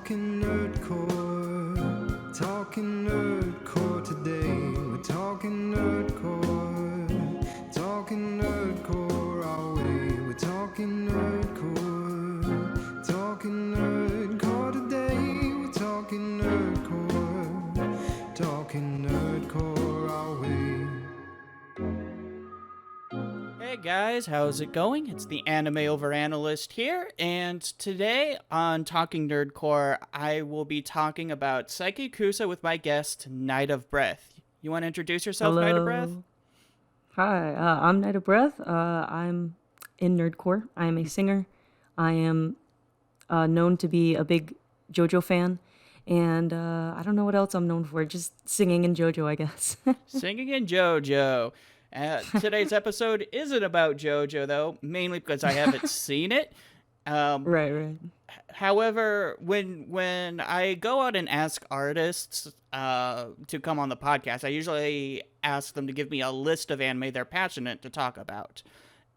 Talking Nerdcore, Talking Nerdcore today. We're talking Nerdcore, Talking Nerdcore our way. We're talking Nerdcore, Talking Nerdcore today. We're talking Nerdcore, Talking Nerdcore our way. Hey guys, how's it going? It's the animeoveranalyst here, and today on Talking Nerdcore, I will be talking about Saiki Kusuo with my guest, Night of Breath. You want to introduce yourself, Hello. Night of Breath? Hi, I'm Night of Breath. I'm in Nerdcore. I am a singer. I am known to be a big JoJo fan, and I don't know what else I'm known for. Just singing in JoJo, I guess. Singing in JoJo. Today's episode isn't about JoJo, though, mainly because I haven't seen it. Right. However, when I go out and ask artists to come on the podcast, I usually ask them to give me a list of anime they're passionate to talk about.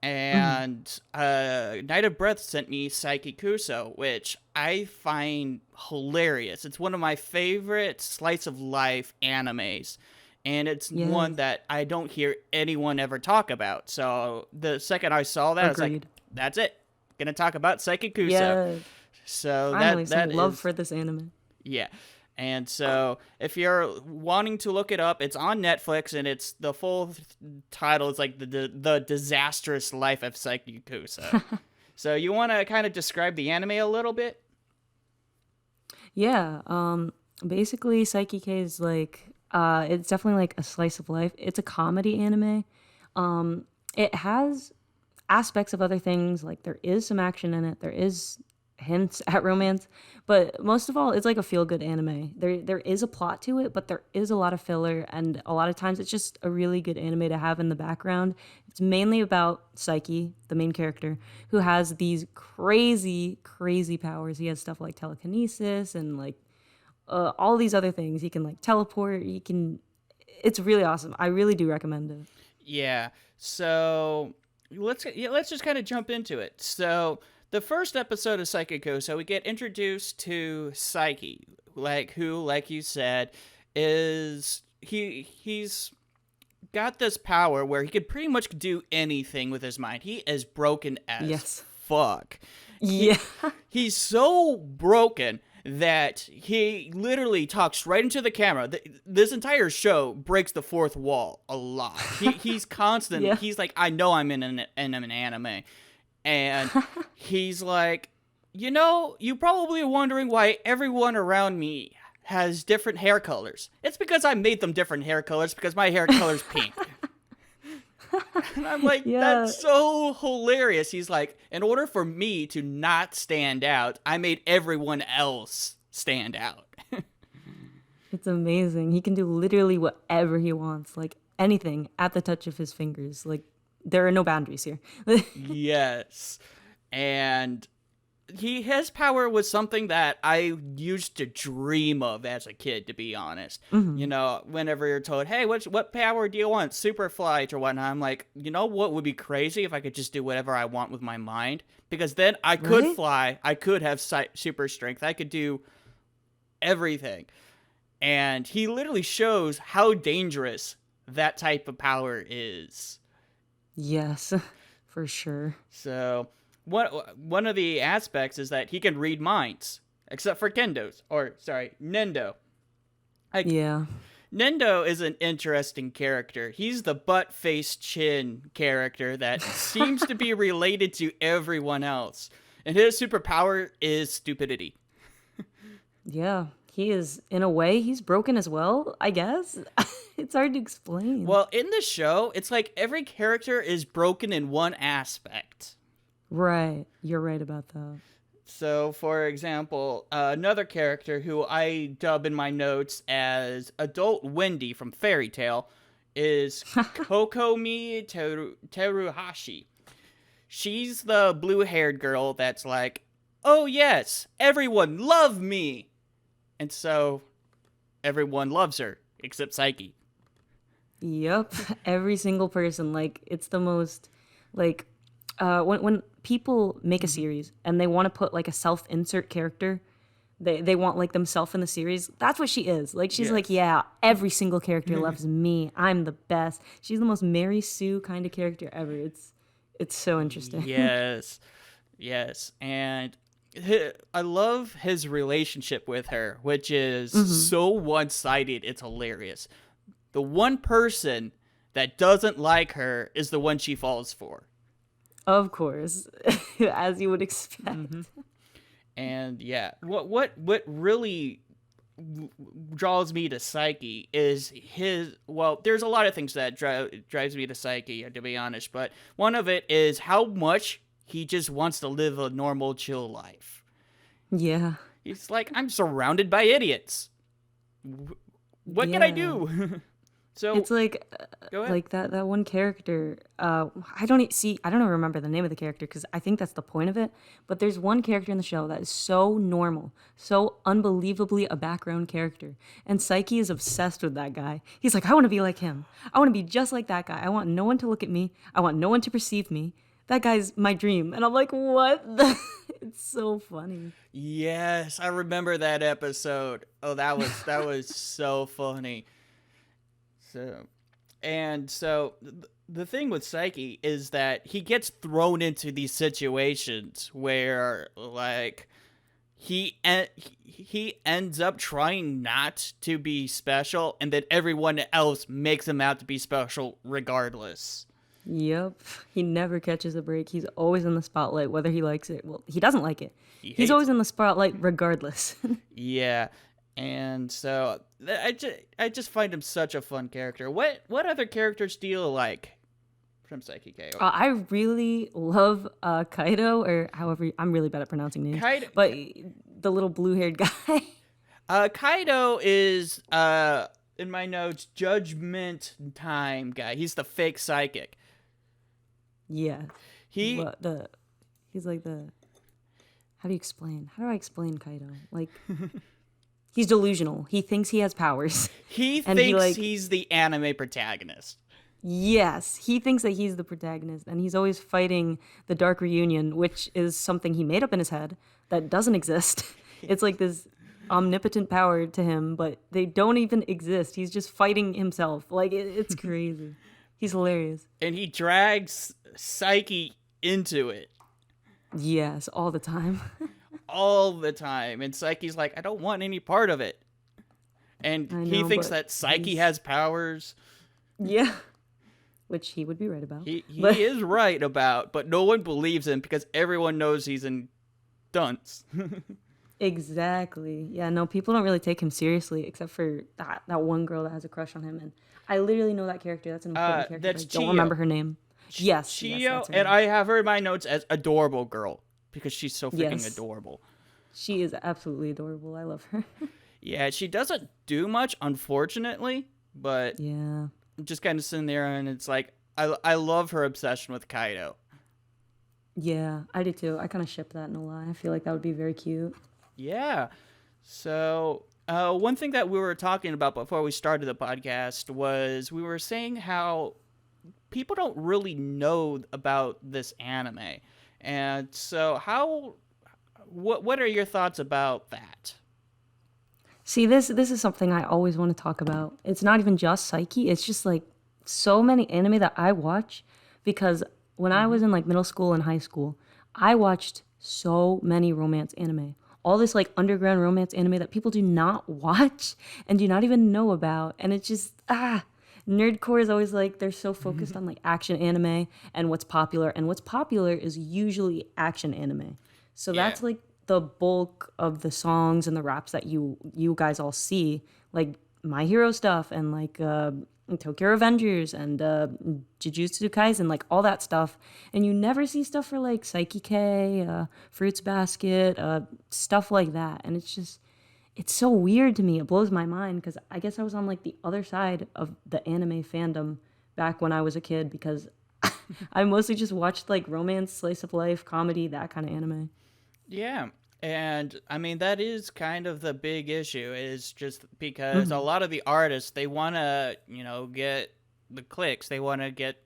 And Night of Breath sent me Saiki Kusuo, which I find hilarious. It's one of my favorite slice of life animes. And it's one that I don't hear anyone ever talk about. So the second I saw that, I was like, that's it. Gonna talk about Saiki Kusuo. Yeah. So Finally, that some love is, for this anime. yeah. And so if you're wanting to look it up, it's on Netflix, and it's the full title is like the Disastrous Life of Saiki Kusuo. So you want to kind of describe the anime a little bit? Yeah. Basically, Saiki K is like it's definitely like a slice of life. It's a comedy anime. It has aspects of other things, like there is some action in it. There is hints at romance, but most of all, it's like a feel-good anime. There is a plot to it, but there is a lot of filler, and a lot of times it's just a really good anime to have in the background. It's mainly about Saiki, the main character, who has these crazy powers. He has stuff like telekinesis and like all these other things. He can like teleport. It's really awesome. I really do recommend it. Yeah. So let's just kind of jump into it. So the first episode of Saiki Kusuo, we get introduced to Saiki, who, like you said, is he's got this power where he can pretty much do anything with his mind. He is broken as fuck. Yeah. He's so broken that he literally talks right into the camera. This entire show breaks the fourth wall a lot. He's constant. Yeah. He's like, I know I'm in an anime. And he's like, you probably are wondering why everyone around me has different hair colors. It's because I made them different hair colors because my hair color's pink. And I'm like, that's so hilarious. He's like, in order for me to not stand out, I made everyone else stand out. It's amazing. He can do literally whatever he wants, like anything at the touch of his fingers. Like, there are no boundaries here. Yes. And his power was something that I used to dream of as a kid, to be honest. Mm-hmm. Whenever you're told, hey, what power do you want? Super flight or whatnot. I'm like, what would be crazy if I could just do whatever I want with my mind? Because then I could fly. I could have super strength. I could do everything. And he literally shows how dangerous that type of power is. Yes, for sure. So one of the aspects is that he can read minds, except for Nendo. Nendo is an interesting character. He's the butt-faced chin character that seems to be related to everyone else. And his superpower is stupidity. Yeah, he is, in a way, he's broken as well, I guess. It's hard to explain. Well, in the show, it's like every character is broken in one aspect. Right. You're right about that. So, for example, another character who I dub in my notes as Adult Wendy from Fairy Tail is Kokomi Teruhashi. She's the blue-haired girl that's like, oh yes, everyone love me! And so, everyone loves her, except Saiki. Yep. Every single person. Like, it's the most, like, when people make a series and they want to put, like, a self-insert character, they want like themselves in the series. That's what she is. Like she's like, Yes. yeah, every single character loves me. I'm the best. She's the most Mary Sue kind of character ever. It's so interesting. Yes. Yes. And I love his relationship with her, which is so one-sided. It's hilarious. The one person that doesn't like her is the one she falls for. Of course, as you would expect. And yeah, what really draws me to Saiki is his. Well, there's a lot of things that drives me to Saiki, to be honest, but one of it is how much he just wants to live a normal, chill life. Yeah. He's like, I'm surrounded by idiots. What can I do? So It's like go ahead. like that one character. I don't I don't even remember the name of the character because I think that's the point of it. But there's one character in the show that is so normal, so unbelievably a background character, and Psyche is obsessed with that guy. He's like, I want to be like him. I want to be just like that guy. I want no one to look at me. I want no one to perceive me. That guy's my dream. And I'm like, what? It's so funny. Yes, I remember that episode. Oh, that was so funny. So the thing with Saiki is that he gets thrown into these situations where like he ends up trying not to be special, and then everyone else makes him out to be special regardless. Yep. He never catches a break. He's always in the spotlight, whether he likes it. Well, he doesn't like it. He He's hates always in the spotlight regardless. Yeah, and so I just find him such a fun character. What other characters do you like from Saiki K? I really love Kaido, or however, I'm really bad at pronouncing names. But the little blue-haired guy. Kaido is in my notes, Judgment Time guy. He's the fake psychic. Yeah. He He's like how do I explain Kaido? Like he's delusional. He thinks he has powers. He and thinks he's the anime protagonist. Yes, he thinks that he's the protagonist, and he's always fighting the Dark Reunion, which is something he made up in his head that doesn't exist. It's like this omnipotent power to him, but they don't even exist. He's just fighting himself. Like, it's crazy. He's hilarious. And he drags Saiki into it. Yes, all the time. All the time. And Saiki's like, I don't want any part of it. And he thinks that Saiki has powers. Yeah. Which he would be right about. He is right about, but no one believes him because everyone knows he's in dunce. Exactly. Yeah, no, people don't really take him seriously except for that one girl that has a crush on him. And I literally know that character. That's an important character. That's I don't remember her name. Yes. Chio, and I have her in my notes as adorable girl because she's so freaking adorable. She is absolutely adorable. I love her. Yeah, she doesn't do much, unfortunately, but yeah, I'm just kind of sitting there and it's like, I love her obsession with Kaido. Yeah, I do too. I kind of ship that, no lie. I feel like that would be very cute. Yeah. So, one thing that we were talking about before we started the podcast was we were saying how people don't really know about this anime. And so what are your thoughts about that? See, this is something I always want to talk about. It's not even just Saiki. It's just like so many anime that I watch because when I was in like middle school and high school, I watched so many romance anime. All this like underground romance anime that people do not watch and do not even know about. And it's just, nerdcore is always like, they're so focused on like action anime and what's popular. And what's popular is usually action anime. So that's like the bulk of the songs and the raps that you guys all see, like My Hero stuff and like Tokyo Revengers and Jujutsu Kaisen, like all that stuff. And you never see stuff for like Saiki K, Fruits Basket, stuff like that. And it's so weird to me. It blows my mind because I guess I was on like the other side of the anime fandom back when I was a kid because I mostly just watched like romance, slice of life, comedy, that kind of anime. Yeah. And I mean, that is kind of the big issue is just because a lot of the artists, they want to, get the clicks. They want to get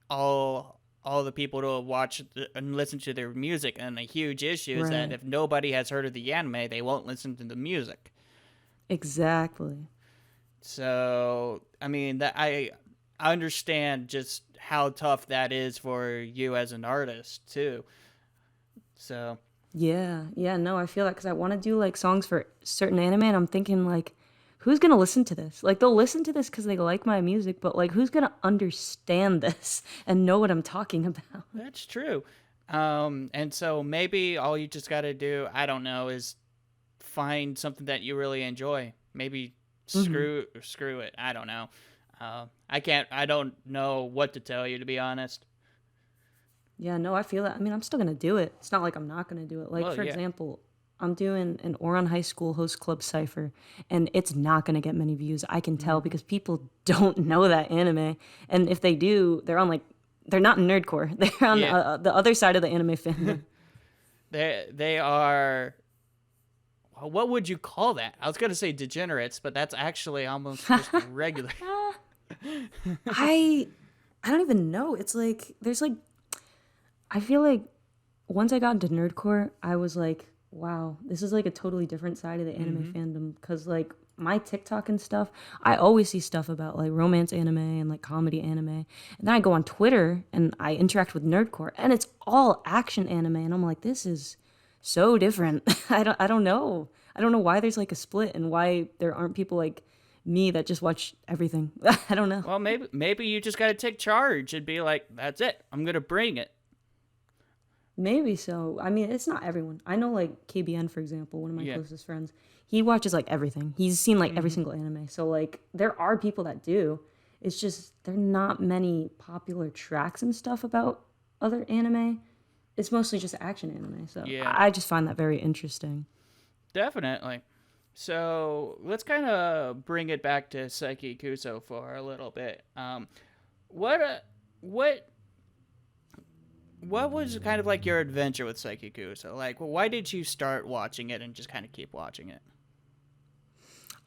all all the people to watch and listen to their music. And a huge issue is that Right. if nobody has heard of the anime, they won't listen to the music. Exactly. So, I mean, that I understand just how tough that is for you as an artist too. So, Yeah, yeah, no, I feel that because I want to do like songs for certain anime, and I'm thinking like, who's gonna listen to this? Like, they'll listen to this because they like my music, but like, who's gonna understand this and know what I'm talking about? that's true. And so maybe all you just got to do, I don't know, is find something that you really enjoy. Maybe Hmm. screw it. I don't know. I don't know what to tell you, to be honest. Yeah, no, I feel that. I mean, I'm still gonna do it. It's not like I'm not gonna do it. Like, Well, for yeah. example, I'm doing an Oron High School Host Club cipher, and it's not gonna get many views. I can tell Hmm. because people don't know that anime, and if they do, they're on like, they're not in nerdcore. They're on Yeah. the other side of the anime fandom. They are, well, what would you call that? I was going to say degenerates, but that's actually almost just regular. I I don't even know. It's like there's like I feel like once I got into nerdcore, I was like, wow, this is like a totally different side of the anime Hmm. fandom. Cause like my TikTok and stuff, I always see stuff about like romance anime and like comedy anime. And then I go on Twitter and I interact with nerdcore and it's all action anime. And I'm like, this is so different. I don't know. I don't know why there's like a split and why there aren't people like me that just watch everything. I don't know. Well, maybe you just got to take charge and be like, that's it. I'm going to bring it. Maybe so. I mean, it's not everyone. I know like KBN, for example, one of my Yeah. closest friends. He watches like everything. He's seen like every Hmm. single anime. So like there are people that do. It's just there are not many popular tracks and stuff about other anime. It's mostly just action anime. So Yeah, I just find that very interesting. definitely. So let's kind of bring it back to Saiki Kuso for a little bit. What uh, what what was kind of like your adventure with Saiki Kuso? Like, why did you start watching it and just kind of keep watching it?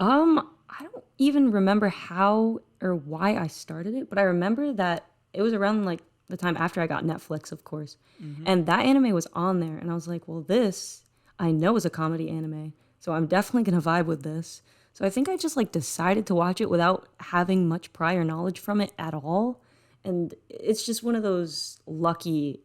I don't even remember how or why I started it, but I remember that it was around like the time after I got Netflix, of course. Hmm. And that anime was on there, and I was like, well, this I know is a comedy anime, so I'm definitely gonna vibe with this. So I think I just like decided to watch it without having much prior knowledge from it at all. And it's just one of those lucky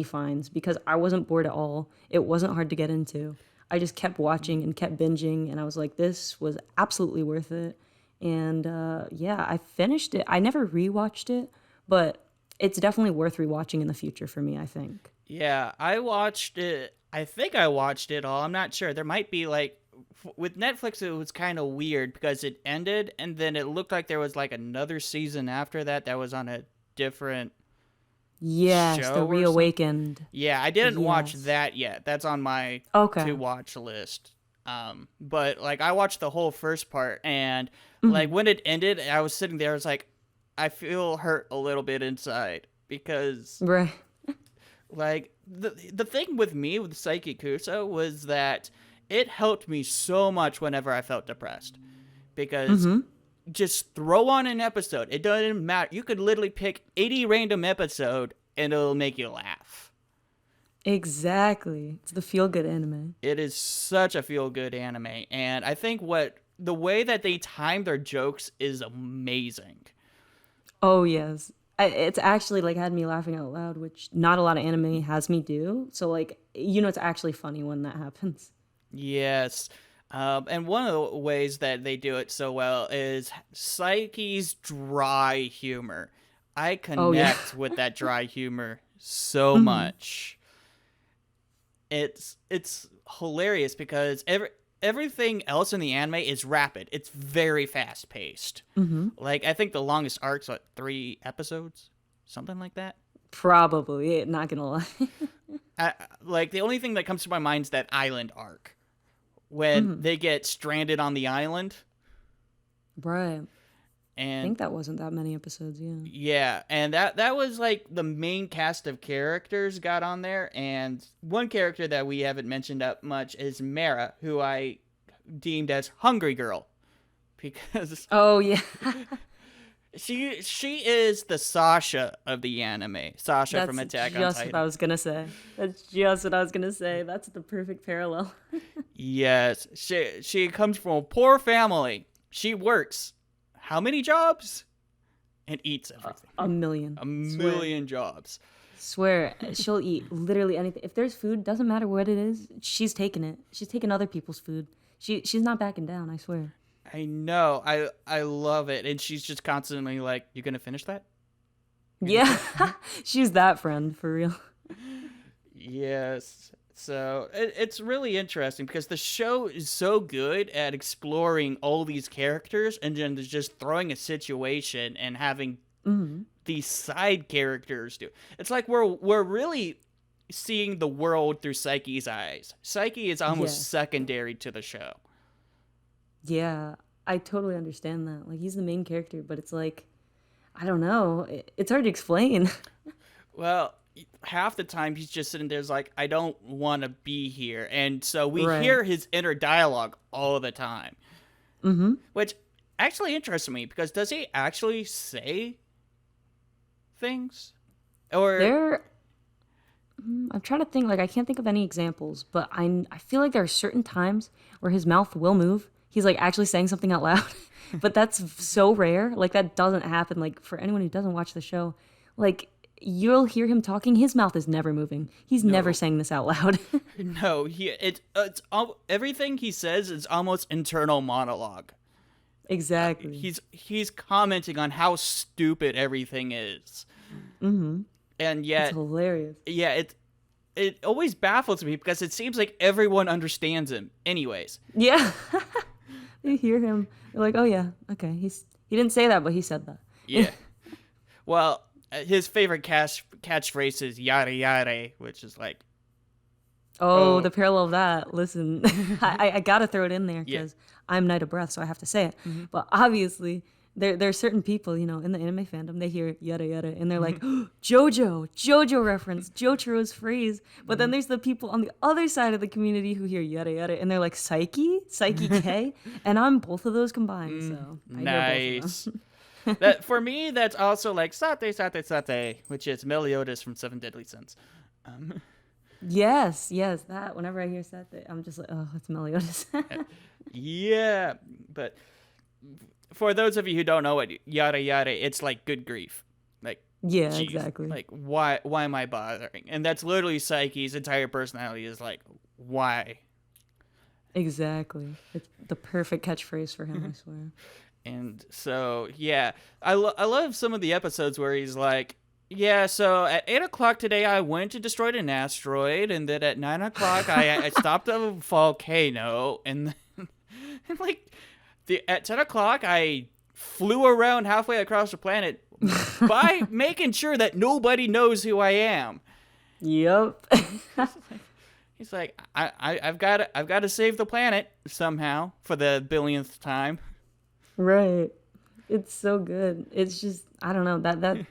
finds because I wasn't bored at all. It wasn't hard to get into. I just kept watching and kept binging, and I was like, this was absolutely worth it. And yeah, I finished it. I never rewatched it, but it's definitely worth rewatching in the future for me, I think. Yeah, I watched it. I think I watched it all. I'm not sure. There might be like with Netflix it was kind of weird because it ended and then it looked like there was like another season after that that was on a different Yes, the show or something. Reawakened. Yeah, I didn't watch Yes. that yet. That's on my Okay. to watch list. But like I watched the whole first part and like Hmm. when it ended, I was sitting there. I was like, I feel hurt a little bit inside because Right. like the thing with me with Saiki Kuso was that it helped me so much whenever I felt depressed because Hmm. just throw on an episode. It doesn't matter. You could literally pick any random episode and it'll make you laugh. Exactly. It's the feel good anime. It is such a feel good anime, and I think what the way that they time their jokes is amazing. Oh yes. It's actually like had me laughing out loud, which not a lot of anime has me do. So like it's actually funny when that happens. Yes. And one of the ways that they do it so well is Psyche's dry humor. I Oh yeah. connect with that dry humor so Hmm. much. It's hilarious because everything else in the anime is rapid. It's very fast paced. Hmm. Like I think the longest arc's what 3 episodes, something like that. Probably, not gonna lie. I, like the only thing that comes to my mind is that island arc when Hmm. they get stranded on the island Right. I and think that wasn't that many episodes, yeah. yeah, and that was like the main cast of characters got on there, and one character that we haven't mentioned up much is Mara, who I deemed as Hungry Girl because Oh yeah. She is the Sasha of the anime. Sasha from Attack on That's just Titan. what I was gonna say. That's just what I was gonna say. That's the perfect parallel. Yes, she comes from a poor family. She works how many jobs? And eats everything. A million. A million jobs. Swear, she'll eat literally anything. If there's food, doesn't matter what it is, she's taking it. She's taking other people's food. She's not backing down, I swear. I know. I love it. And she's just constantly like, you gonna finish that? Yeah. She's that friend, for real. Yes. So it's really interesting because the show is so good at exploring all these characters and then just throwing a situation and having these side characters do. It's like we're really seeing the world through Saiki's eyes. Saiki is almost secondary to the show. Yeah, I totally understand that. Like, he's the main character, but it's like, I don't know. It's hard to explain. Well, half the time he's just sitting there like, I don't want to be here. And so we Right. hear his inner dialogue all the time. Mm-hmm. Which actually interests me because does he actually say things? Or I'm trying to think, like, I can't think of any examples, but I feel like there are certain times where his mouth will move. He's, like, actually saying something out loud. But that's so rare. Like, that doesn't happen. Like, for anyone who doesn't watch the show, like, you'll hear him talking. His mouth is never moving. He's never saying this out loud. no, it's everything he says is almost internal monologue. Exactly. He's commenting on how stupid everything is. Mm-hmm. And yet, It's hilarious. yeah, it always baffles me because it seems like everyone understands him. Anyways, Yeah. You hear him. You're like, oh, yeah, okay. He didn't say that, but he said that. yeah. Well, his favorite catchphrase is "yada yada," which is like, Oh, the parallel of that. Listen, I got to throw it in there Yeah. because I'm Knight of Breath, so I have to say it. But obviously, there are certain people, you know, in the anime fandom, they hear yada yada, and they're like, JoJo reference, Jotaro's phrase. But then there's the people on the other side of the community who hear yada yada, and they're like, Saiki K, and I'm both of those combined. So I hear both of nice. them. That for me, that's also like sate, which is Meliodas from Seven Deadly Sins. Yes, that. Whenever I hear that, I'm just like, oh, it's Meliodas. Yeah, but for those of you who don't know what yada yada, it's like good grief. Like, Yeah, geez, exactly. Like, why am I bothering? And that's literally Saiki's entire personality is like, why? Exactly. It's the perfect catchphrase for him, I swear. And so, yeah, I love some of the episodes where he's like, yeah, so at 8 o'clock today, I went to destroy an asteroid, and then at 9 o'clock, I stopped a volcano, and like, at 10 o'clock, I flew around halfway across the planet by making sure that nobody knows who I am. Yep. He's like, I've got to save the planet somehow for the billionth time. Right. It's so good. It's just, I don't know, that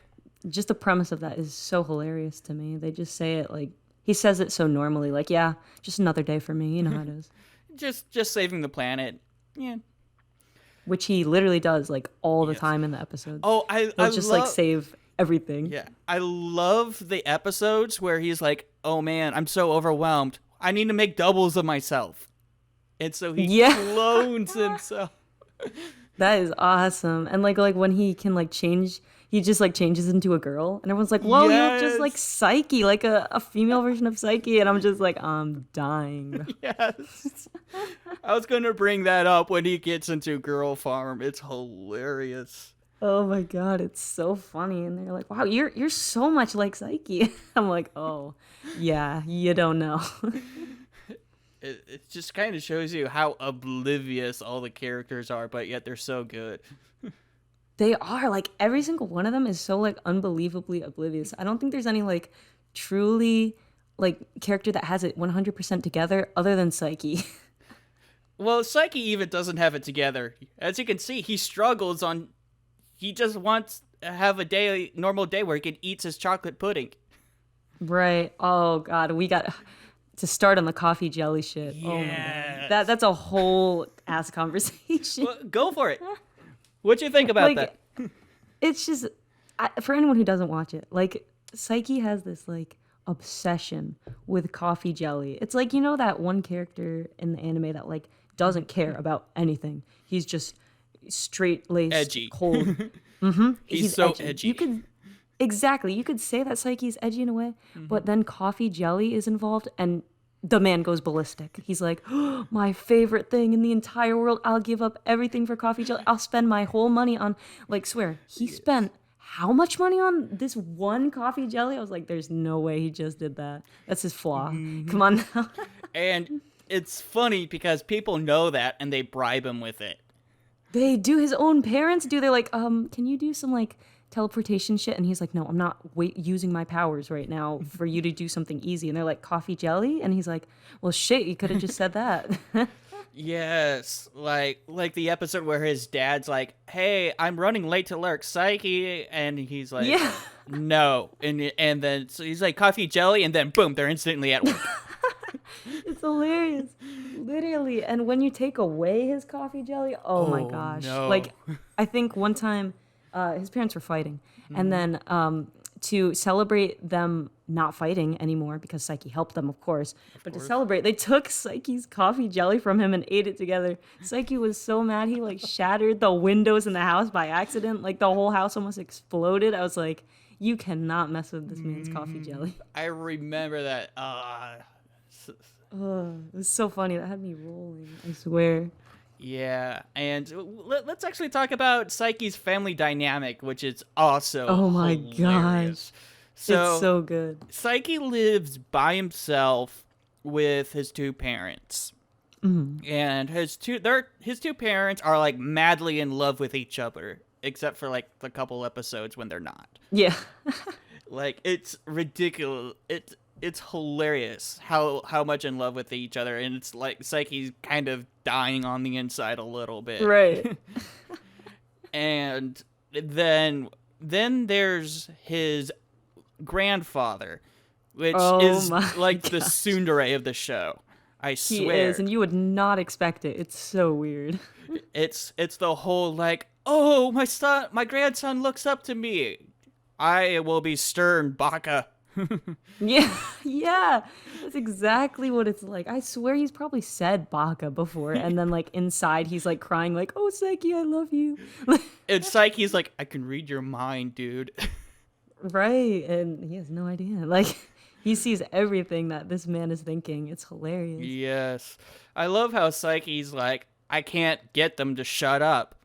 just the premise of that is so hilarious to me. They just say it like, he says it so normally, like, yeah, just another day for me. You know how it is. Just saving the planet. Yeah. Which he literally does, like, all the Yes. time in the episodes. Oh, I He'll just, like, save everything. Yeah, I love the episodes where he's like, "Oh man, I'm so overwhelmed. I need to make doubles of myself," and so he Yeah. clones himself. That is awesome. And, like when he can, like, change, he just, like, changes into a girl. And everyone's like, whoa, you look just like Saiki, like a female version of Saiki. And I'm just like, I'm dying. Yes, I was gonna bring that up when he gets into Girl Farm. It's hilarious. Oh my god, it's so funny. And they're like, wow, you're so much like Saiki. I'm like, oh, yeah, you don't know. It just kind of shows you how oblivious all the characters are, but yet they're so good. They are, like, every single one of them is so, like, unbelievably oblivious. I don't think there's any, like, truly, like, character that has it 100% together other than Saiki. Well, Saiki even doesn't have it together. As you can see, he struggles on. He just wants to have a normal day where he can eat his chocolate pudding. Right. Oh god, we got to start on the coffee jelly shit. Oh my Yes. god. That's a whole ass conversation. Well, go for it. What'd you think about Like, that? it's just for anyone who doesn't watch it, like Saiki has this like obsession with coffee jelly. It's like, you know, that one character in the anime that like doesn't care about anything. He's just straight laced, Edgy. cold. He's so edgy. You could say that Saiki's edgy in a way, but then coffee jelly is involved and the man goes ballistic. He's like, oh, my favorite thing in the entire world. I'll give up everything for coffee jelly. I'll spend my whole money on, like, swear, he spent how much money on this one coffee jelly? I was like, there's no way he just did that. That's his flaw. Come on now. And it's funny because people know that and they bribe him with it. They do. His own parents do. They're like, can you do some like teleportation shit? And he's like, no, I'm not using my powers right now for you to do something easy. And they're like, coffee jelly? And he's like, well, shit, you could have just said that. Yes, like the episode where his dad's like, "Hey, I'm running late to work, Saiki," and he's like, Yeah. "No," and then so he's like, "Coffee jelly," and then boom, they're instantly at work. It's hilarious. Literally. And when you take away his coffee jelly, oh my gosh. no. Like, I think one time his parents were fighting. And then to celebrate them not fighting anymore, because Saiki helped them, of course. To celebrate, they took Saiki's coffee jelly from him and ate it together. Saiki was so mad, he like shattered the windows in the house by accident. Like the whole house almost exploded. I was like, you cannot mess with this man's coffee jelly. I remember that. Oh, it was so funny. That had me rolling, I swear. Yeah, and let's actually talk about Saiki's family dynamic, which is also Oh my hilarious. gosh. It's so good. Saiki lives by himself with his two parents. And his two parents are like madly in love with each other, except for like the couple episodes when they're not. Yeah. Like it's ridiculous. It's hilarious how much in love with each other, and it's like Saiki's kind of dying on the inside a little bit. Right. And then there's his grandfather, which is like the tsundere of the show. I swear. He is, and you would not expect it. It's so weird. It's the whole like, oh, my grandson looks up to me. I will be stern, baka. Yeah. That's exactly what it's like. I swear he's probably said baka before, and then like inside he's like crying like, oh, Saiki, I love you. And Saiki's like, I can read your mind, dude. Right, and he has no idea. Like, he sees everything that this man is thinking. It's hilarious. Yes. I love how Saiki's like, I can't get them to shut up.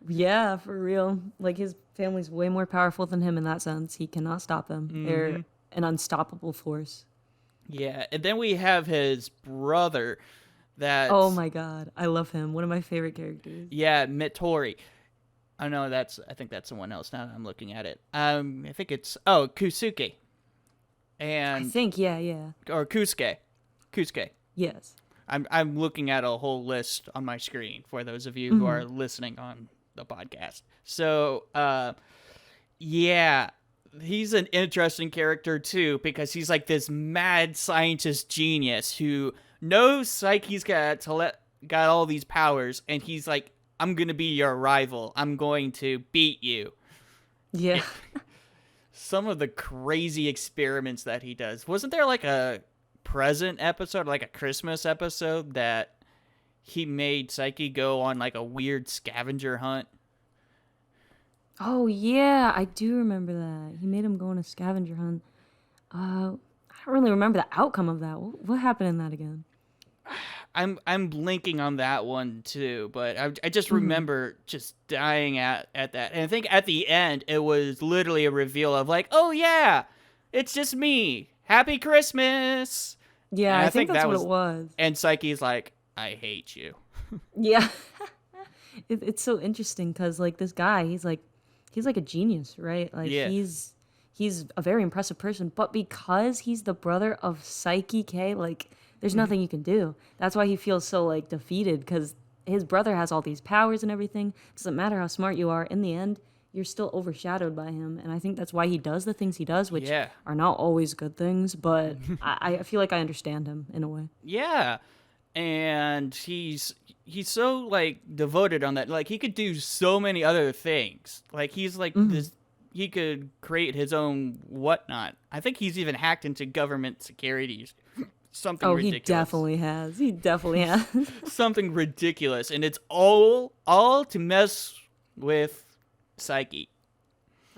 Yeah, for real. Like, his family's way more powerful than him in that sense. He cannot stop them. They're an unstoppable force. Yeah, and then we have his brother that... Oh my god, I love him. One of my favorite characters. Yeah, Mittori. Oh no, I think that's someone else now that I'm looking at it. I think it's Kusuke. And I think, yeah. or Kusuke. Yes. I'm looking at a whole list on my screen for those of you who are listening on the podcast. So, yeah, he's an interesting character too, because he's like this mad scientist genius who knows Saiki's got all these powers, and he's like, I'm gonna be your rival. I'm going to beat you. Yeah. Some of the crazy experiments that he does. Wasn't there like a present episode, like a Christmas episode, that he made Saiki go on like a weird scavenger hunt? Oh, yeah, I do remember that. He made him go on a scavenger hunt. I don't really remember the outcome of that. What happened in that again? I'm blinking on that one too, but I just remember just dying at that. And I think at the end, it was literally a reveal of like, oh yeah, it's just me. Happy Christmas. Yeah, I think that's what it was. And Saiki's like, I hate you. Yeah. It's so interesting because like this guy, he's like a genius, right? Like he's a very impressive person, but because he's the brother of Saiki K, like there's nothing you can do. That's why he feels so like defeated, because his brother has all these powers and everything. Doesn't matter how smart you are. In the end, you're still overshadowed by him. And I think that's why he does the things he does, which are not always good things. But I feel like I understand him in a way. Yeah. And he's he's so like devoted on that. Like he could do so many other things. Like he's like this. He could create his own whatnot. I think he's even hacked into government securities. Something ridiculous. He definitely has. He definitely has. Something ridiculous, and it's all to mess with Saiki.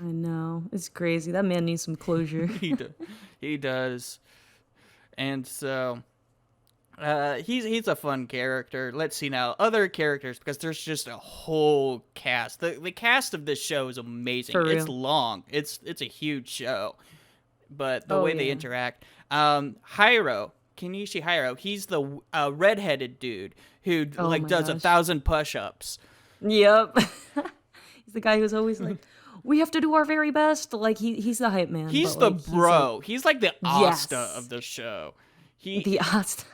I know. It's crazy. That man needs some closure. He does. And so he's a fun character. Let's see now other characters, because there's just a whole cast. The cast of this show is amazing. For real. It's long. It's a huge show, but the way they interact. Hiro Kenishi, he's the redheaded dude who does 1,000 push-ups. Yep. He's the guy who's always like, we have to do our very best. Like he's the hype man. He's the bro. He's like the Asta of the show. The Asta.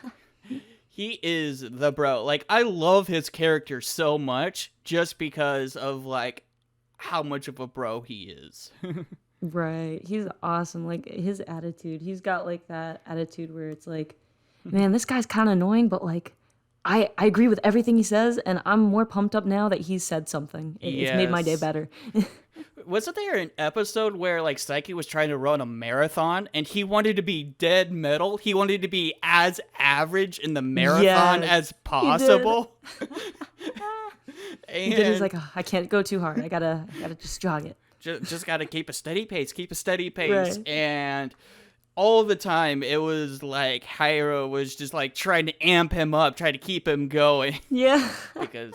He is the bro. Like, I love his character so much just because of like how much of a bro he is. Right. He's awesome. Like his attitude. He's got like that attitude where it's like, man, this guy's kind of annoying, but like I agree with everything he says, and I'm more pumped up now that he's said something. It's made my day better. Wasn't there an episode where like Saiki was trying to run a marathon and he wanted to be dead metal? He wanted to be as average in the marathon as possible. And he's like, oh, I can't go too hard. I gotta just jog it. Just gotta keep a steady pace. Right. And all the time it was like Hiro was just like trying to amp him up, trying to keep him going. Yeah. Because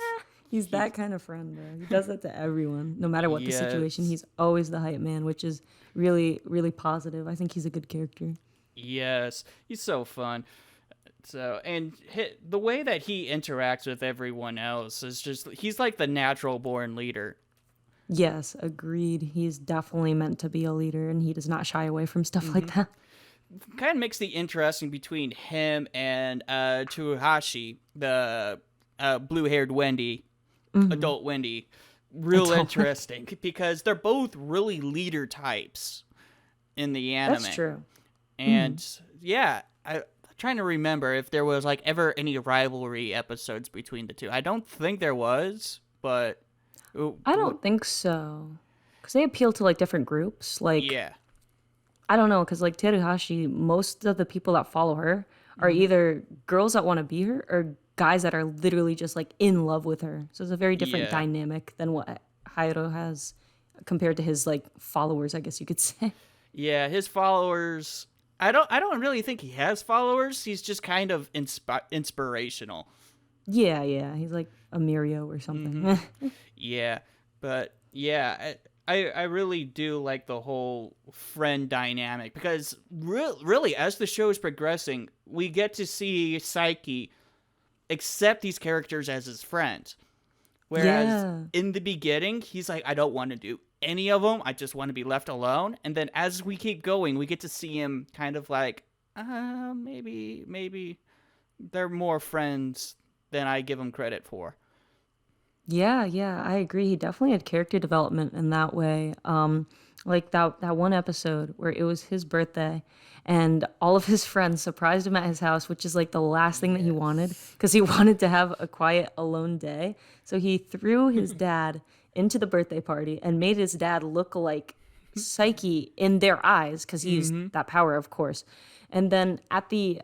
he's that kind of friend, bro. He does that to everyone. No matter what the situation, he's always the hype man, which is really, really positive. I think he's a good character. Yes. He's so fun. So, and the way that he interacts with everyone else is just, he's like the natural born leader. Yes, agreed. He's definitely meant to be a leader, and he does not shy away from stuff like that. Kind of makes the interesting between him and Tsuruhashi, the blue-haired Wendy, adult Wendy, interesting because they're both really leader types in the anime. That's true. And I'm trying to remember if there was like ever any rivalry episodes between the two. I don't think there was, but I don't think so, because they appeal to like different groups. Like, I don't know, because like Teruhashi, most of the people that follow her are either girls that want to be her or guys that are literally just like in love with her. So it's a very different dynamic than what Hiro has compared to his like followers, I guess you could say. Yeah, his followers. I don't really think he has followers. He's just kind of inspirational. Yeah, he's like a Mirio or something. Yeah, but yeah, I really do like the whole friend dynamic because really, as the show is progressing, we get to see Saiki accept these characters as his friends. Whereas in the beginning, he's like, I don't want to do any of them. I just want to be left alone. And then as we keep going, we get to see him kind of like, maybe they're more friends than I give him credit for. Yeah, I agree. He definitely had character development in that way. Like that one episode where it was his birthday and all of his friends surprised him at his house, which is like the last thing that he wanted because he wanted to have a quiet, alone day. So he threw his dad into the birthday party and made his dad look like Saiki in their eyes because he used that power, of course. And then at the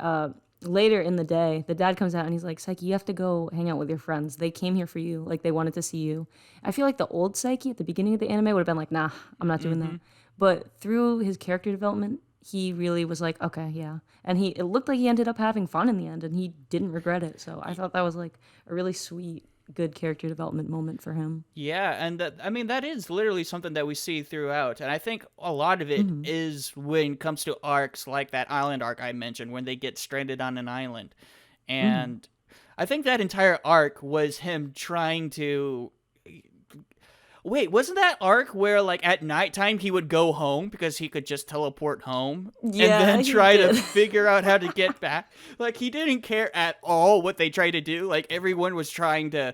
later in the day, the dad comes out and he's like, Saiki, you have to go hang out with your friends. They came here for you. Like, they wanted to see you. I feel like the old Saiki at the beginning of the anime would have been like, nah, I'm not doing that. But through his character development, he really was like, okay, yeah. And it looked like he ended up having fun in the end and he didn't regret it. So I thought that was like a really sweet, good character development moment for him. Yeah, and that is literally something that we see throughout. And I think a lot of it is when it comes to arcs like that island arc I mentioned, when they get stranded on an island. And I think that entire arc was him trying to... Wait, wasn't that arc where, like, at nighttime he would go home because he could just teleport home? Yeah, and then try to figure out how to get back? Like, he didn't care at all what they tried to do. Like, everyone was trying to,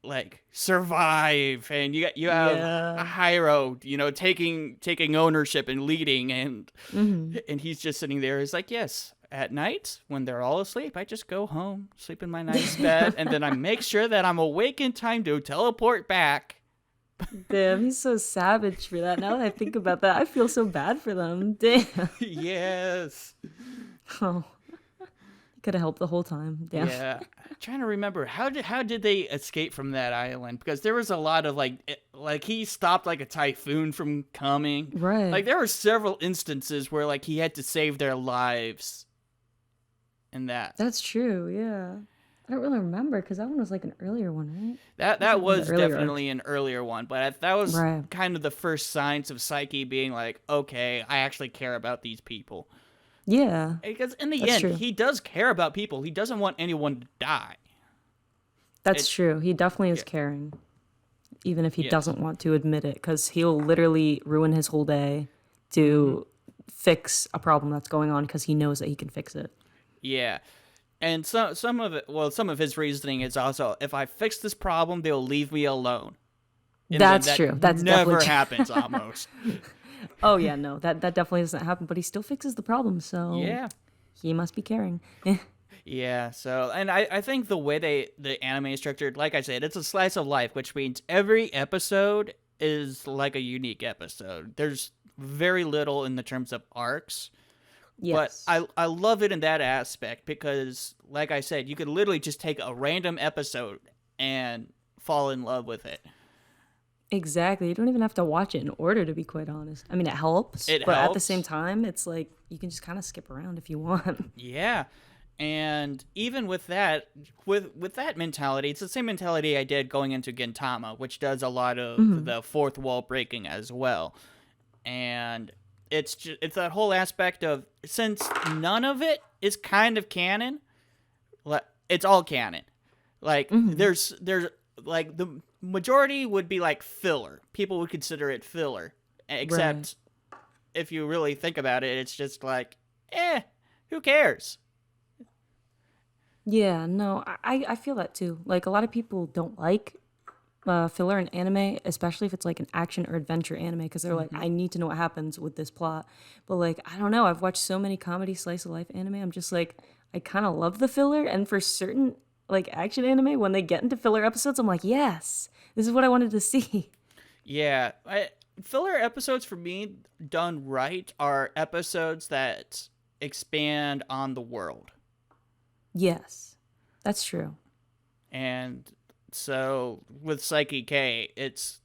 like, survive. And you have Hiro, taking ownership and leading. And he's just sitting there. He's like, yes, at night when they're all asleep, I just go home, sleep in my nice bed, and then I make sure that I'm awake in time to teleport back. Damn, he's so savage for that. Now that I think about that, I feel so bad for them. Damn. Yes. Oh, could have helped the whole time. Damn. Yeah. I'm trying to remember how did they escape from that island? Because there was a lot of like he stopped like a typhoon from coming. Right. Like there were several instances where like he had to save their lives. In that. That's true. Yeah. I don't really remember because that one was like an earlier one, right? That was the earlier definitely an earlier one, but that was Right. kind of the first signs of Saiki being like, okay, I actually care about these people. Yeah. Because in the That's end, true. he does care about people. He doesn't want anyone to die. That's true. He definitely is caring, even if he Yes. doesn't want to admit it, because he'll literally ruin his whole day to fix a problem that's going on because he knows that he can fix it. Yeah. And some of his reasoning is also, if I fix this problem, they'll leave me alone. And That's then that true. That's never definitely true. happens almost. Oh yeah, no, that definitely doesn't happen. But he still fixes the problem, so Yeah. he must be caring. Yeah, so, and I think the way the anime is structured, like I said, it's a slice of life, which means every episode is like a unique episode. There's very little in the terms of arcs. Yes. But I love it in that aspect because, like I said, you could literally just take a random episode and fall in love with it. Exactly. You don't even have to watch it in order, to be quite honest. I mean, it helps, It but at the helps. same time, it's like you can just kind of skip around if you want. Yeah. And even with that, with that mentality, it's the same mentality I did going into Gintama, which does a lot of the fourth wall breaking as well. And it's that whole aspect of, since none of it is kind of canon, it's all canon. Like there's like the majority would be like filler. People would consider it filler, except if you really think about it, it's just like, who cares? Yeah, no, I feel that too. Like a lot of people don't like filler in anime, especially if it's like an action or adventure anime, because they're like, I need to know what happens with this plot. But like, I don't know. I've watched so many comedy slice of life anime. I'm just like, I kind of love the filler. And for certain like action anime, when they get into filler episodes, I'm like, yes, this is what I wanted to see. Yeah, filler episodes for me done right are episodes that expand on the world. Yes, that's true. And so with Saiki K, it's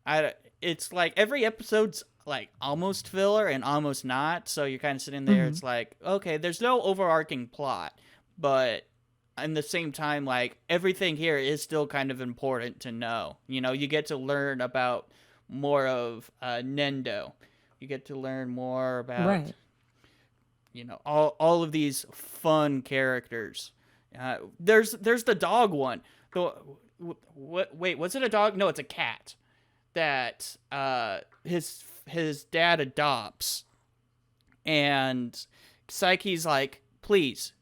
like every episode's like almost filler and almost not. So you're kind of sitting there. It's like, okay, there's no overarching plot, but in the same time, like everything here is still kind of important to know. You know, you get to learn about more of Nendo. You get to learn more about you know, all of these fun characters. There's the dog one. Wait, was it a dog? No, it's a cat that his dad adopts, and Saiki's like, please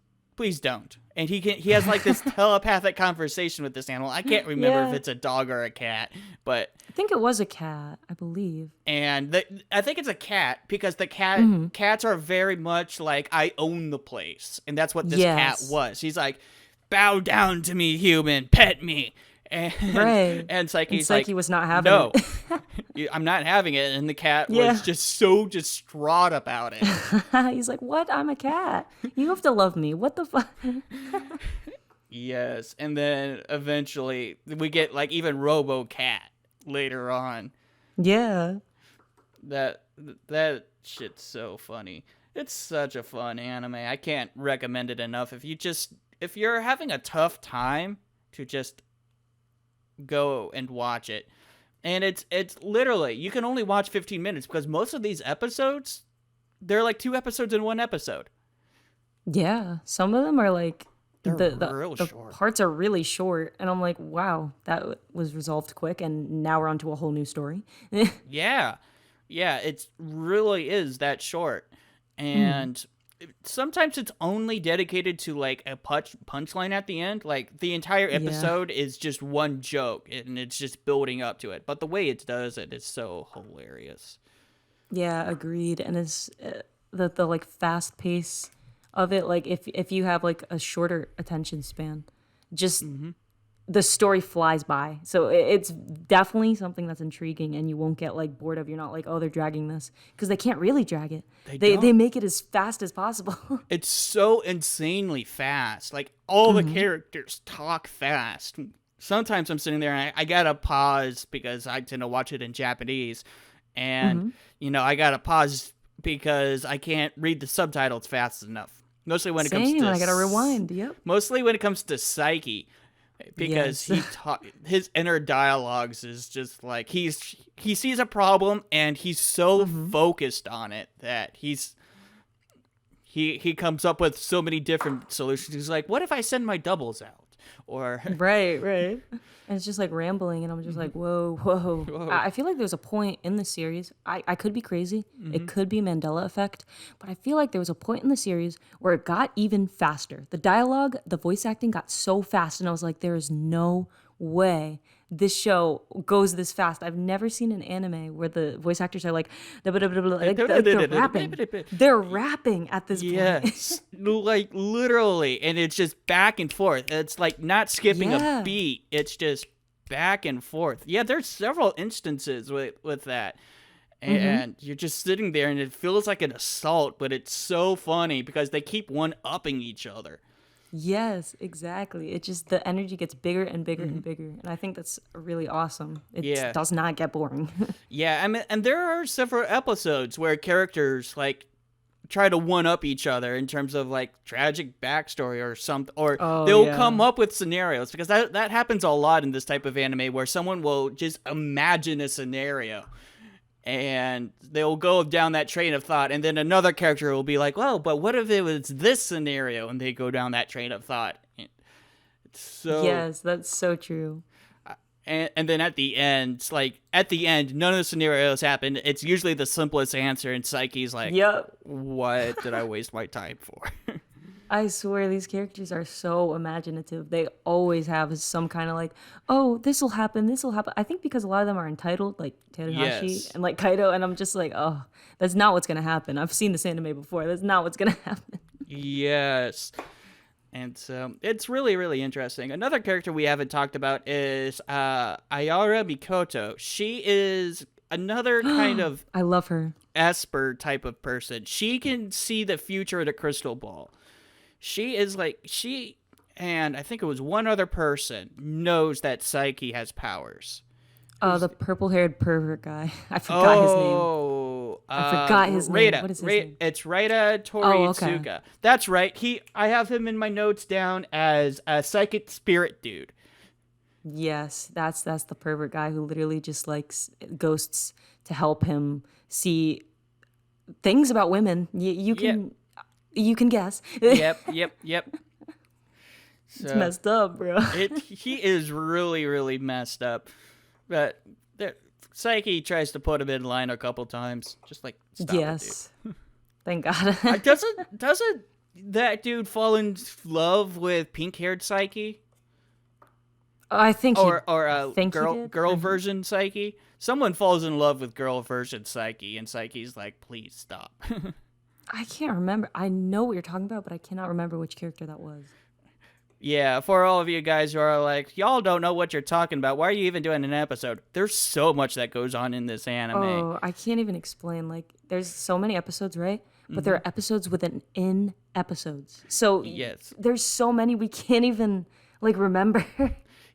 don't. And he has like this telepathic conversation with this animal. I can't remember if it's a dog or a cat, but I think it was a cat, I believe. and I think it's a cat because the cats are very much like, I own the place, and that's what this cat was. He's like, bow down to me, human, pet me. And and Saiki's Saiki like, was not having no, it. I'm not having it. And the cat was just so distraught about it. He's like, what? I'm a cat. You have to love me. What the fuck? Yes, and then eventually we get like even Robo Cat later on. Yeah. That shit's so funny. It's such a fun anime. I can't recommend it enough. If you're having a tough time to just go and watch it. And it's literally, you can only watch 15 minutes because most of these episodes, they're like 2 episodes in 1 episode. Yeah. Some of them are like, Real the short. parts are really short. And I'm like, wow, that was resolved quick. And now we're on to a whole new story. Yeah, it really is that short. And sometimes it's only dedicated to like a punchline at the end. Like the entire episode is just one joke and it's just building up to it. But the way it does it is so hilarious. Yeah, agreed. And it's the like fast pace of it. Like if you have like a shorter attention span, just the story flies by. So it's definitely something that's intriguing, and you won't get like bored of. You're not like, oh, they're dragging this, because they can't really drag it. They make it as fast as possible. It's so insanely fast. Like all the characters talk fast. Sometimes I'm sitting there and I gotta pause because I tend to watch it in Japanese, and I gotta pause because I can't read the subtitles fast enough. Mostly when it comes to I gotta rewind. Yep. Mostly when it comes to Saiki, because his inner dialogues is just like he sees a problem and he's so focused on it that he comes up with so many different solutions. He's like, what if I send my doubles out? Or right. And it's just like rambling, and I'm just like, whoa. I feel like there's a point in the series. I could be crazy. It could be Mandela effect, but I feel like there was a point in the series where it got even faster. The dialogue, the voice acting got so fast, and I was like, there is no way this show goes this fast. I've never seen an anime where the voice actors are like they're rapping. They're rapping at this point. Yes, like literally, and it's just back and forth. It's like not skipping a beat. It's just back and forth. Yeah, there's several instances with that. And you're just sitting there and it feels like an assault, but it's so funny because they keep one-upping each other. Yes, exactly. It just, the energy gets bigger and bigger and bigger. And I think that's really awesome. It does not get boring. Yeah, I mean, and there are several episodes where characters like try to one-up each other in terms of like tragic backstory or something, or they'll come up with scenarios, because that happens a lot in this type of anime where someone will just imagine a scenario and they'll go down that train of thought, and then another character will be like, well, but what if it was this scenario? And they go down that train of thought. So yes, that's so true. And then at the end, none of the scenarios happen. It's usually the simplest answer, and Saiki's like, yep, what did I waste my time for? I swear these characters are so imaginative. They always have some kind of like, oh, this will happen. I think because a lot of them are entitled, like Teruhashi and like Kaido, and I'm just like, oh, that's not what's going to happen. I've seen this anime before. That's not what's going to happen. Yes. And so it's really, really interesting. Another character we haven't talked about is Ayaramikoto. She is another kind of I love her. Esper type of person. She can see the future of the crystal ball. She is like, and I think it was one other person, knows that Saiki has powers. The purple-haired pervert guy. I forgot his name. I forgot his name. What is his name? It's Raida Toriitsuka. Okay. That's right. I have him in my notes down as a psychic spirit dude. Yes, that's the pervert guy who literally just likes ghosts to help him see things about women. You can guess. Yep. So, it's messed up, bro. He is really, really messed up. But Saiki tries to put him in line a couple times. Just like, stop it, dude. Thank God. Doesn't that dude fall in love with pink-haired Saiki? I think girl version Saiki? Someone falls in love with girl version Saiki, and Saiki's like, please stop. I can't remember. I know what you're talking about, but I cannot remember which character that was. Yeah, for all of you guys who are like, y'all don't know what you're talking about, why are you even doing an episode? There's so much that goes on in this anime. Oh, I can't even explain. Like, there's so many episodes, right? But there are episodes within episodes. So yes, there's so many we can't even, like, remember.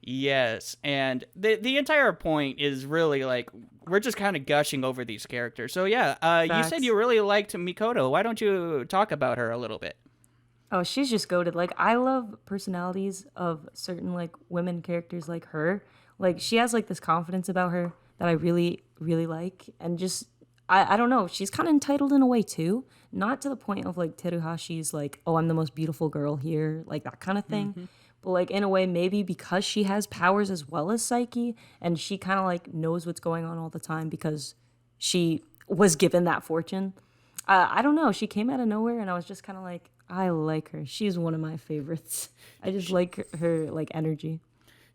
Yes, and the entire point is really, like, we're just kind of gushing over these characters. So yeah, you said you really liked Mikoto. Why don't you talk about her a little bit? Oh, she's just goated. Like, I love personalities of certain, like, women characters like her. Like, she has, like, this confidence about her that I really, really like. And just, I don't know, she's kind of entitled in a way, too. Not to the point of, like, Teruhashi's, like, oh, I'm the most beautiful girl here, like, that kind of thing. Mm-hmm. But, like, in a way, maybe because she has powers as well as Saiki, and she kind of, like, knows what's going on all the time because she was given that fortune. I don't know. She came out of nowhere, and I was just kind of like, I like her. She's one of my favorites. I just like her, like, energy.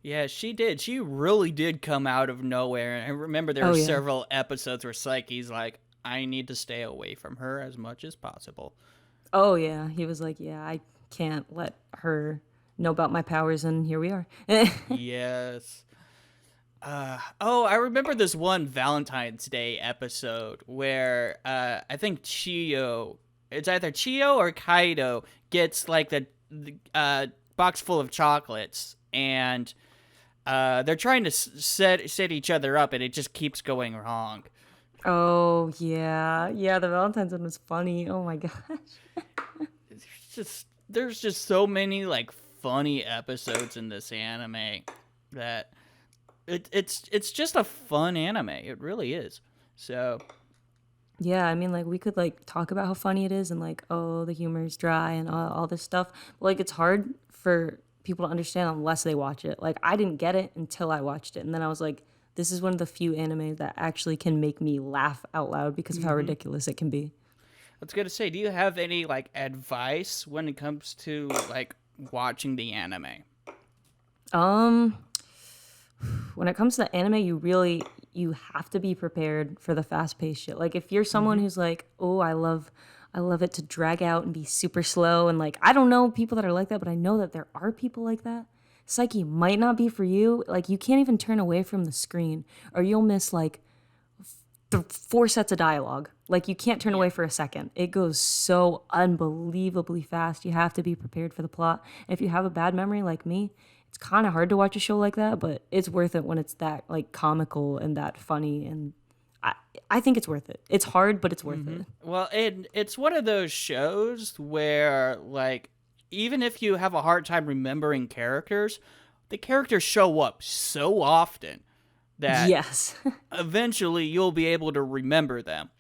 Yeah, she did. She really did come out of nowhere. I remember there were several episodes where Saiki's like, I need to stay away from her as much as possible. Oh yeah, he was like, yeah, I can't let her know about my powers, and here we are. Yes. Oh, I remember this one Valentine's Day episode where I think it's either Chio or Kaido gets like the box full of chocolates, and they're trying to set each other up, and it just keeps going wrong. Oh yeah, yeah. The Valentine's one was funny. Oh my gosh. There's just so many like funny episodes in this anime that it's just a fun anime. It really is. So Yeah, I mean, like we could like talk about how funny it is and like, oh, the humor is dry and all this stuff. But like, it's hard for people to understand unless they watch it. Like, I didn't get it until I watched it, and then I was like, this is one of the few animes that actually can make me laugh out loud because of how ridiculous it can be. I was gonna say, do you have any like advice when it comes to like watching the anime? Um, when it comes to anime, you have to be prepared for the fast paced shit. Like if you're someone who's like, oh, I love it to drag out and be super slow, and like I don't know people that are like that, but I know that there are people like that. Psyche might not be for you. Like you can't even turn away from the screen, or you'll miss like the 4 sets of dialogue. Like you can't turn away for a second. It goes so unbelievably fast. You have to be prepared for the plot. And if you have a bad memory like me, it's kind of hard to watch a show like that, but it's worth it when it's that like comical and that funny, and I think it's worth it. It's hard, but it's worth it. Well, it's one of those shows where like even if you have a hard time remembering characters, the characters show up so often that Yes. eventually you'll be able to remember them.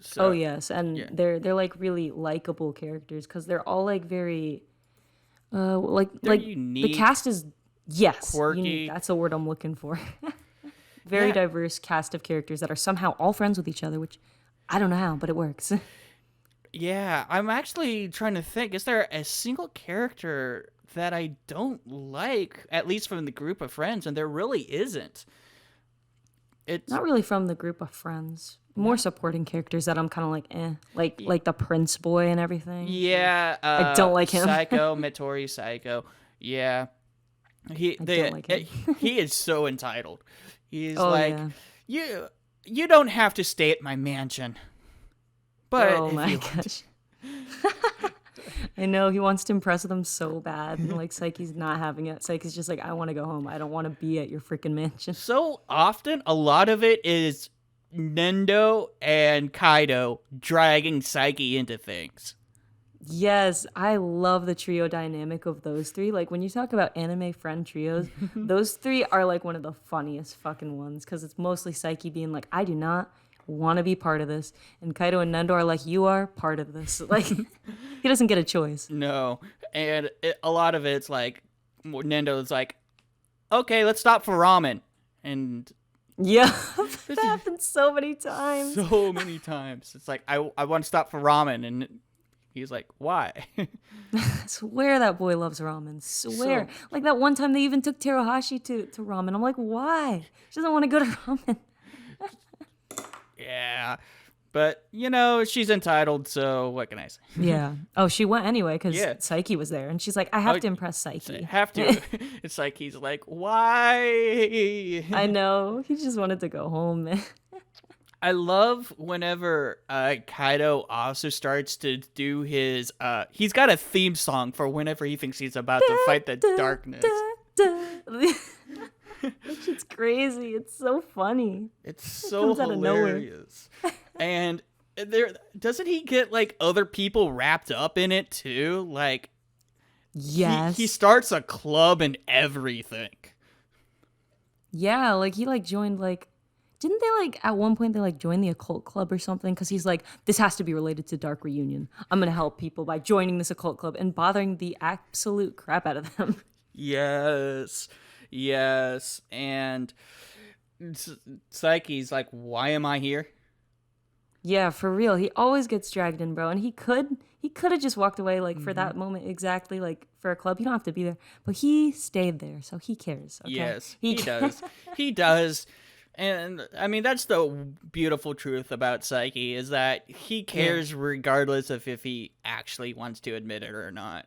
So, Oh yes, and yeah. they're like really likable characters because they're all like very They're like unique, the cast is yes quirky. unique. That's the word I'm looking for. Very Yeah. diverse cast of characters that are somehow all friends with each other, which I don't know how, but it works. Yeah, I'm actually trying to think. Is there a single character that I don't like, at least from the group of friends? And there really isn't. It's Not really from the group of friends. More supporting characters that I'm kind of like, like the Prince boy and everything. yeah. I don't like him. Psycho, Mittori, Psycho. Yeah, don't like him. he is so entitled. He's Oh like, yeah. you don't have to stay at my mansion, but Oh if my you gosh. I know he wants to impress them so bad, and like Psyche's not having it. Psyche's just like, I want to go home. I don't want to be at your freaking mansion. so often, a lot of it is Nendo and Kaido dragging Saiki into things. Yes, I love the trio dynamic of those three. Like when you talk about anime friend trios, those three are like one of the funniest fucking ones because it's mostly Psyche being like, I do not want to be part of this, and Kaido and Nendo are like, you are part of this. Like he doesn't get a choice. No, and a lot of it's like Nendo's like, okay, let's stop for ramen, and Yeah, that happens so many times. so many times it's like I want to stop for ramen, and he's like, why? I swear that boy loves ramen. Swear. Like that one time they even took Teruhashi to ramen. I'm like, why? She doesn't want to go to ramen. Yeah, but you know she's entitled, so what can I say? Yeah. Oh, she went anyway because Yeah. Psyche was there, and she's like, I have Oh, to impress Psyche. Have to. It's like he's like, why? I know. He just wanted to go home, man. I love whenever Kaido also starts to do his he's got a theme song for whenever he thinks he's about to fight the darkness. It's crazy. It's so funny. It's so comes out of nowhere. hilarious. And there doesn't he get like other people wrapped up in it too? Like Yes. he starts a club and everything. Yeah, like he like joined like didn't they like at one point they like join the occult club or something because he's like this has to be related to Dark Reunion. I'm gonna help people by joining this occult club and bothering the absolute crap out of them. Yes. Yes. And Psyche's like, why am I here? Yeah, for real. He always gets dragged in, bro. And he could have just walked away like for that moment exactly like for a club. You don't have to be there. But he stayed there, so he cares. Okay? Yes, he does. He does. And I mean, that's the beautiful truth about Saiki, is that he cares regardless of if he actually wants to admit it or not.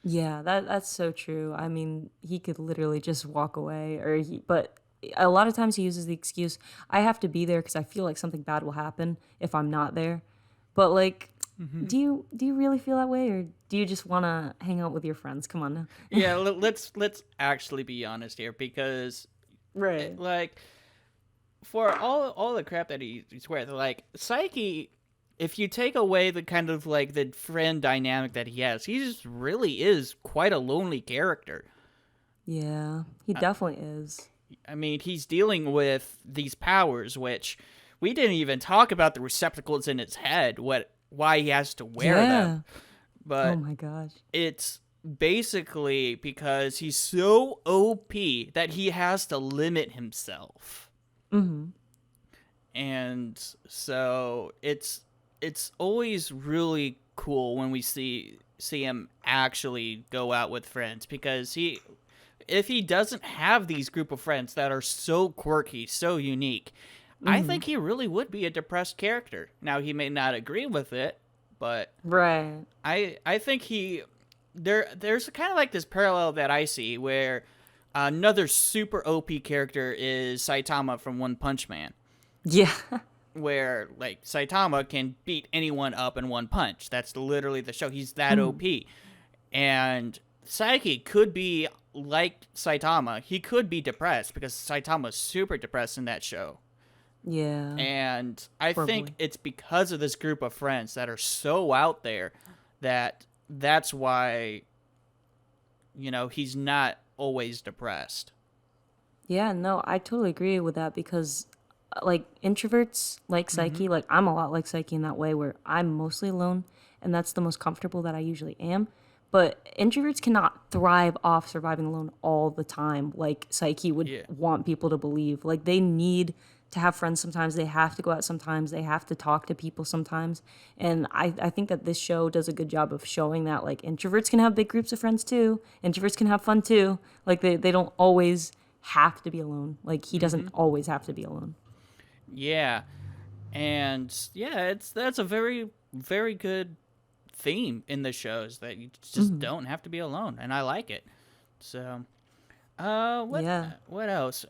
Yeah, that's so true. I mean, he could literally just walk away, but a lot of times he uses the excuse, "I have to be there because I feel like something bad will happen if I'm not there." But like, do you really feel that way, or do you just want to hang out with your friends? Come on now. Yeah, let's actually be honest here, because Right. like, for all the crap that he's worth, like, Saiki, if you take away the kind of like the friend dynamic that he has, he just really is quite a lonely character. Yeah, he definitely is. I mean, he's dealing with these powers, which we didn't even talk about the receptacles in his head, why he has to wear them. Oh But my gosh. it's basically because he's so OP that he has to limit himself. And so it's always really cool when we see him actually go out with friends, because if he doesn't have these group of friends that are so quirky, so unique, I think he really would be a depressed character. Now, he may not agree with it, but Right. I think there's kind of like this parallel that I see where another super OP character is Saitama from One Punch Man, Yeah. where like Saitama can beat anyone up in one punch. That's literally the show. He's that OP. And Saiki could be like Saitama. He could be depressed because Saitama's super depressed in that show. Yeah. And I Poor think boy. it's because of this group of friends that are so out there that's why, he's not always depressed. Yeah, no, I totally agree with that because like introverts like Psyche, like I'm a lot like Psyche in that way where I'm mostly alone and that's the most comfortable that I usually am. But introverts cannot thrive off surviving alone all the time like Psyche would Yeah. want people to believe. Like they need to have friends sometimes, they have to go out sometimes, they have to talk to people sometimes. And I think that this show does a good job of showing that like introverts can have big groups of friends too. Introverts can have fun too. Like they don't always have to be alone. Like he doesn't always have to be alone. Yeah. And yeah, that's a very, very good theme in the shows, that you just don't have to be alone, and I like it. So what Yeah. what else?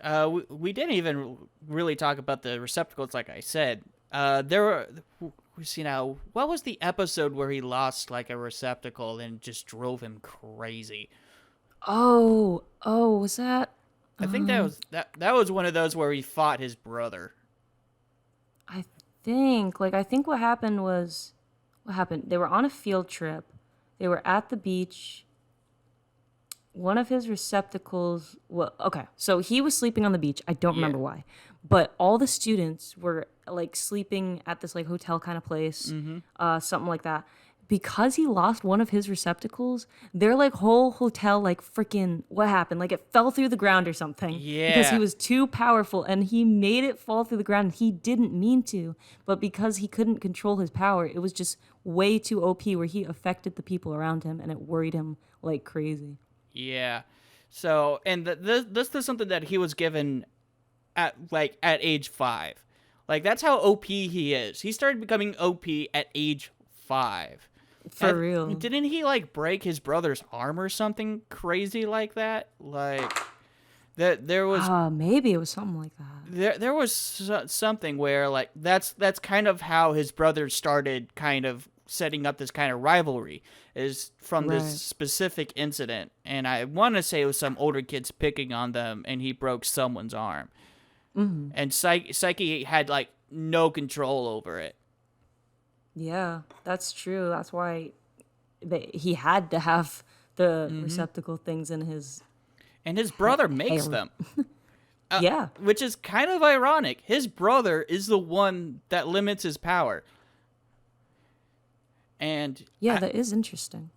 We didn't even really talk about the receptacles, like I said. There were, we see now, what was the episode where he lost like a receptacle and just drove him crazy? Oh, was that? I think that was one of those where he fought his brother. I think what happened was, they were on a field trip. They were at the beach. One of his receptacles, well, okay, so he was sleeping on the beach. I don't remember why. But all the students were like sleeping at this like hotel kind of place, something like that. Because he lost one of his receptacles, their like whole hotel, like freaking, what happened? Like it fell through the ground or something. Because he Yeah. was too powerful and he made it fall through the ground. He didn't mean to, but because he couldn't control his power, it was just way too OP where he affected the people around him and it worried him like crazy. Yeah. So, and this is something that he was given at age 5. Like, that's how OP he is. He started becoming OP at age 5. For real. Didn't he like break his brother's arm or something crazy like that? Like that there was Maybe it was something like that. there was something where like that's kind of how his brother started kind of setting up this kind of rivalry, is from Right. this specific incident. And I want to say it was some older kids picking on them and he broke someone's arm. And Psyche had like no control over it. Yeah, that's true. That's why he had to have the receptacle things in his. And his brother makes hair. them. Yeah. Which is kind of ironic. His brother is the one that limits his power. And Yeah, that is interesting.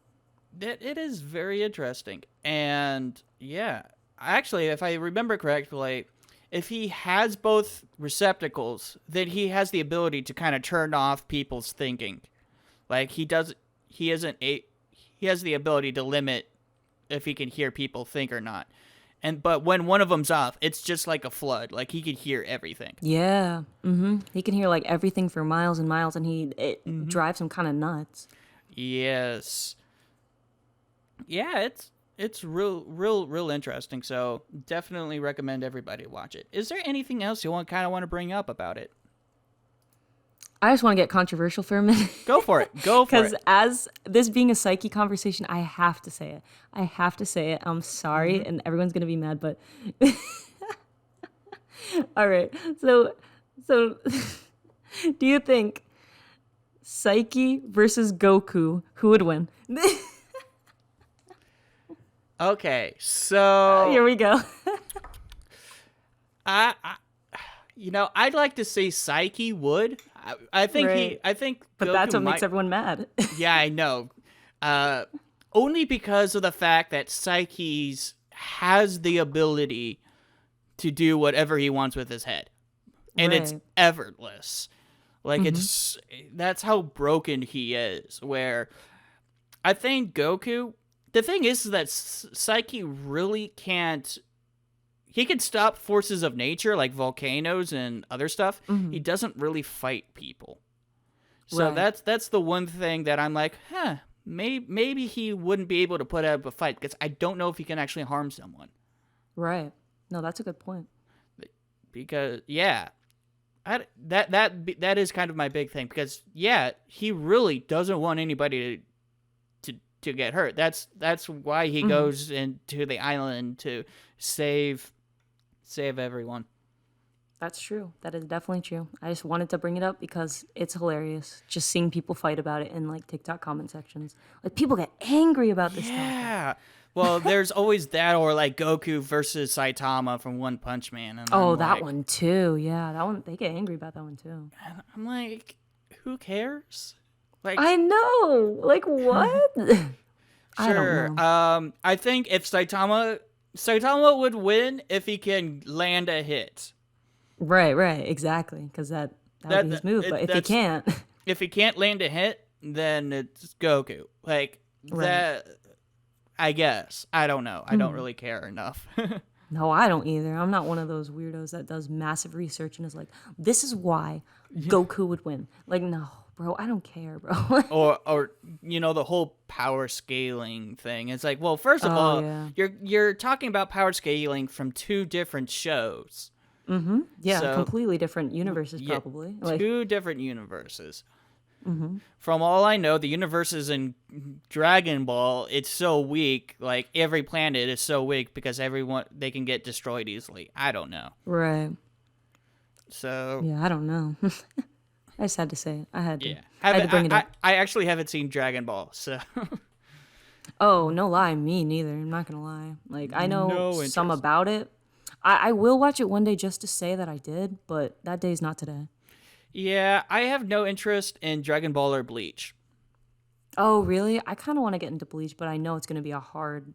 it is very interesting. And yeah, actually, if I remember correctly, if he has both receptacles, then he has the ability to kind of turn off people's thinking. Like he has the ability to limit if he can hear people think or not. But when one of them's off, it's just like a flood. Like he could hear everything. Yeah. He can hear like everything for miles and miles, and it drives him kind of nuts. Yes. Yeah, it's real interesting. So definitely recommend everybody watch it. Is there anything else you want to bring up about it? I just want to get controversial for a minute. Go for it. Go for it. Because as this being a Saiki conversation, I have to say it. I'm sorry, and everyone's gonna be mad, but all right. So, do you think Saiki versus Goku, who would win? Okay, so Here we go. I'd like to say Saiki would. I think Right. I think But Goku that's what might, makes everyone mad. Yeah, I know. Only because of the fact that Saiki has the ability to do whatever he wants with his head. And it's Right. effortless. Like that's how broken he is. Where I think Goku, the thing is that Saiki really can't. He can stop forces of nature like volcanoes and other stuff. He doesn't really fight people. So Right. that's the one thing that I'm like, maybe he wouldn't be able to put up a fight because I don't know if he can actually harm someone. Right. No, that's a good point. Because that is kind of my big thing because he really doesn't want anybody to get hurt. That's why he goes into the island to save everyone. That's true. That is definitely true. I just wanted to bring it up because it's hilarious just seeing people fight about it in like TikTok comment sections. Like people get angry about this stuff. Yeah. Well, there's always that, or like Goku versus Saitama from One Punch Man. And Oh, I'm that like, one too. Yeah, that one. They get angry about that one too. I'm like, who cares? Like, I know. Like what? I don't know. I think if Saitama would win if he can land a hit. Right. Exactly. Because that would be his move. But if he can't, If he can't land a hit, then it's Goku. Like Right. that. I guess. I don't know. I don't really care enough. no, I don't either. I'm not one of those weirdos that does massive research and is like, this is why Goku would win. Like, no, bro, I don't care, bro. or the whole power scaling thing. It's like, well, first of all, yeah. you're talking about power scaling from two different shows. Yeah, So- completely different universes, probably. Like, Two different universes. From all I know, the universes in Dragon Ball, it's so weak. Like every planet is so weak because they can get destroyed easily. I don't know. right. So Yeah, I don't know. I just had to say it. I had to. yeah, I had to bring it up. I actually haven't seen Dragon Ball, so Oh, no lie, me neither. I'm not gonna lie. Like I know No some interest. about it. I will watch it one day just to say that I did, but that day's not today. yeah, I have no interest in Dragon Ball or Bleach. Oh, really? I kind of want to get into Bleach, but I know it's gonna be a hard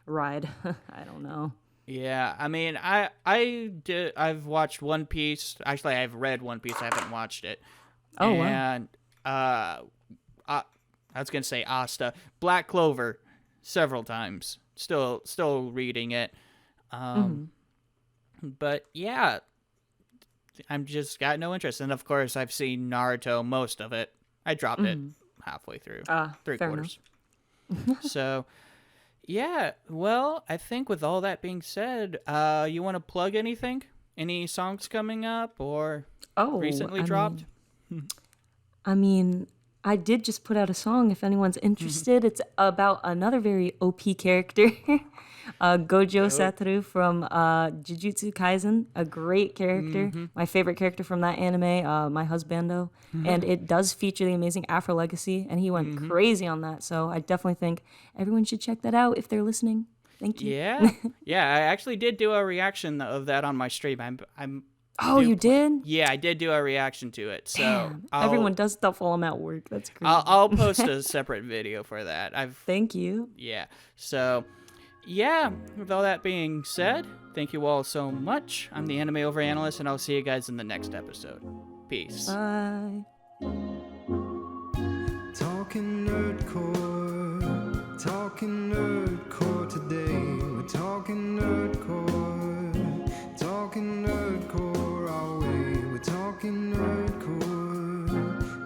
ride. I don't know. Yeah, I mean, I've watched One Piece. Actually, I've read One Piece. I haven't watched it. Oh, wow. And I was gonna say Asta, Black Clover, several times. Still reading it. But yeah, I'm just got no interest. And of course, I've seen Naruto, most of it. I dropped it halfway through, three fair quarters. So, yeah. Well, I think with all that being said, you want to plug anything? Any songs coming up or recently dropped? I mean, I did just put out a song. If anyone's interested, it's about another very OP character, Gojo Satoru from Jujutsu Kaisen. A great character, my favorite character from that anime, my husbando. And it does feature the amazing Afro Legacy, and he went crazy on that. So I definitely think everyone should check that out if they're listening. Thank you. Yeah, yeah. I actually did do a reaction of that on my stream. Oh, you did? Yeah, I did do a reaction to it. So Damn. Everyone does stuff while I'm at work. That's crazy. I'll post a separate video for that. Thank you. Yeah. So, yeah. With all that being said, thank you all so much. I'm the Anime Overanalyst, and I'll see you guys in the next episode. Peace. Bye. Talking nerdcore today. We're we're talking nerdcore. Talking nerdcore our way. We're talking nerdcore.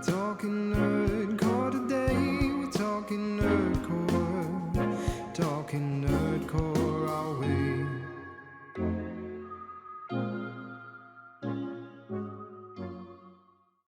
Talking nerdcore today. We're talking nerdcore.